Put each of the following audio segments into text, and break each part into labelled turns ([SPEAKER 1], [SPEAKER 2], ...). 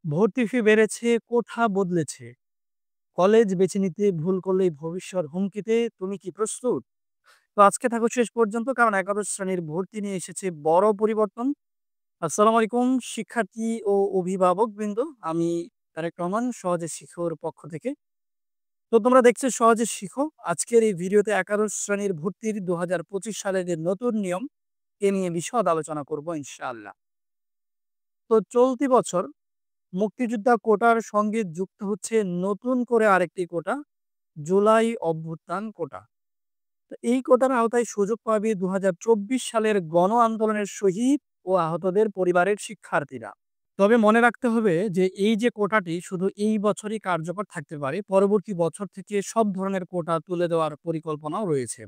[SPEAKER 1] ভর্তি ফি বেড়েছে, কোঠা বদলেছে। কলেজ বেছে নিতে ভুল করলেই ভবিষ্যৎ হুমকিতে তুমি কি প্রস্তুত? তো আজকে থাকো শেষ পর্যন্ত কারণ একাদশ শ্রেণীর ভর্তি নিয়ে এসেছে বড় পরিবর্তন। আসসালামু আলাইকুম শিক্ষার্থী ও অভিভাবকবৃন্দ। আমি তারেক রহমান সহজে শিক্ষার পক্ষ থেকে। তো তোমরা দেখছো সহজে শিখো। আজকের এই ভিডিওতে একাদশ শ্রেণীর ভর্তির ২০২৫ সালের যে নতুন নিয়ম এ নিয়ে বিশদ আলোচনা করব ইনশাআল্লাহ। তো চলতি বছর মুক্তিযোদ্ধা কোটার সঙ্গে যুক্ত হচ্ছে নতুন করে আরেকটি কোটা, জুলাই অভ্যুত্থান কোটা। তো এই কোটার আওতায় সুযোগ পাবে ২০২৪ সালের গণ আন্দোলনের শহীদ ও আহতদের পরিবারের শিক্ষার্থীরা। তবে মনে রাখতে হবে যে এই যে কোটাটি শুধু এই বছরই কার্যকর থাকতে পারে, পরবর্তী বছর থেকে সব ধরনের কোটা তুলে দেওয়ার পরিকল্পনাও রয়েছে।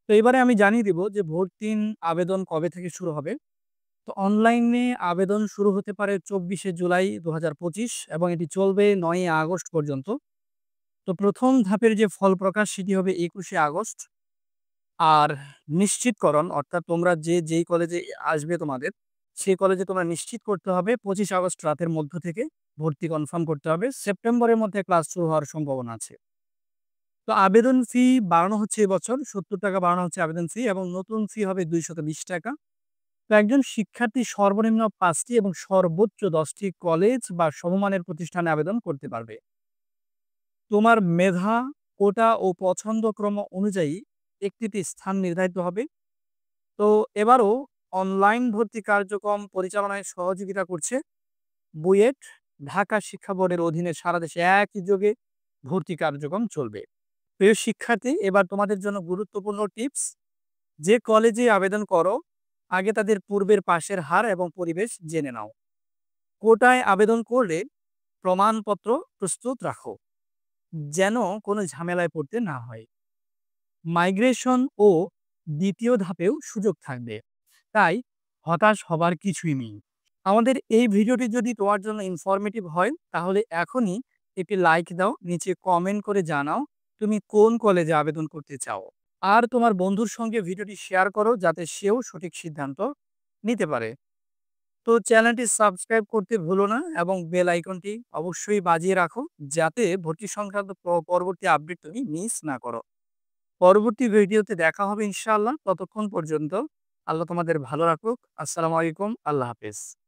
[SPEAKER 1] তো এবারে আমি জানিয়ে দিব যে ভর্তির আবেদন কবে থেকে শুরু হবে। তো অনলাইনে আবেদন শুরু হতে পারে ২৪শে জুলাই ২০২৫ এবং এটি চলবে ৯ই আগস্ট পর্যন্ত। তো প্রথম ধাপের যে ফল প্রকাশ সেটি হবে ২১শে আগস্ট। আর নিশ্চিতকরণ অর্থাৎ তোমরা যেই কলেজে আসবে তোমাদের, সেই কলেজে তোমরা নিশ্চিত করতে হবে ২৫ আগস্ট রাতের মধ্য থেকে ভর্তি কনফার্ম করতে হবে। সেপ্টেম্বরের মধ্যে ক্লাস শুরু হওয়ার সম্ভাবনা আছে। তো আবেদন ফি বাড়ানো হচ্ছে এবছর ৳৭০ বাড়ানো হচ্ছে আবেদন ফি এবং নতুন ফি হবে ৳২২০। তো একজন শিক্ষার্থী সর্বনিম্ন ৫টি এবং সর্বোচ্চ ১০টি কলেজ বা সমমানের প্রতিষ্ঠানে আবেদন করতে পারবে। তোমার মেধা, কোটা ও পছন্দক্রম অনুযায়ী একটিতে স্থান নির্ধারিত হবে। তো এবারও অনলাইন ভর্তি কার্যক্রম পরিচালনায় সহযোগিতা করছে বুয়েট, ঢাকা শিক্ষা বোর্ডের অধীনে সারা দেশে একই যোগে ভর্তি কার্যক্রম চলবে। প্রিয় শিক্ষার্থী, এবার তোমাদের জন্য গুরুত্বপূর্ণ টিপস। যে কলেজে আবেদন করো, আগে তাদের পূর্বের পাশের হার এবং পরিবেশ জেনে নাও। কোটায় আবেদন করলে প্রমাণপত্র প্রস্তুত রাখো, যেন কোনো ঝামেলায় পড়তে না হয়। মাইগ্রেশন ও দ্বিতীয় ধাপেও সুযোগ থাকবে, তাই হতাশ হবার কিছুই নেই। আমাদের এই ভিডিওটি যদি তোমার জন্য ইনফরমেটিভ হয় তাহলে এখনই একটি লাইক দাও, নিচে কমেন্ট করে জানাও তুমি কোন কলেজে আবেদন করতে চাও। আর তোমার বন্ধুর সঙ্গে ভিডিওটি শেয়ার করো যাতে সেও সঠিক সিদ্ধান্ত নিতে পারে। তো চ্যানেলটি সাবস্ক্রাইব করতে ভুলো না এবং বেল আইকনটি অবশ্যই বাজিয়ে রাখো যাতে ভর্তি সংক্রান্ত পরবর্তী আপডেট তুমি মিস না করো। পরবর্তী ভিডিওতে দেখা হবে ইনশাআল্লাহ। ততক্ষণ পর্যন্ত আল্লাহ তোমাদের ভালো রাখুক। আসসালামু আলাইকুম। আল্লাহ হাফেজ।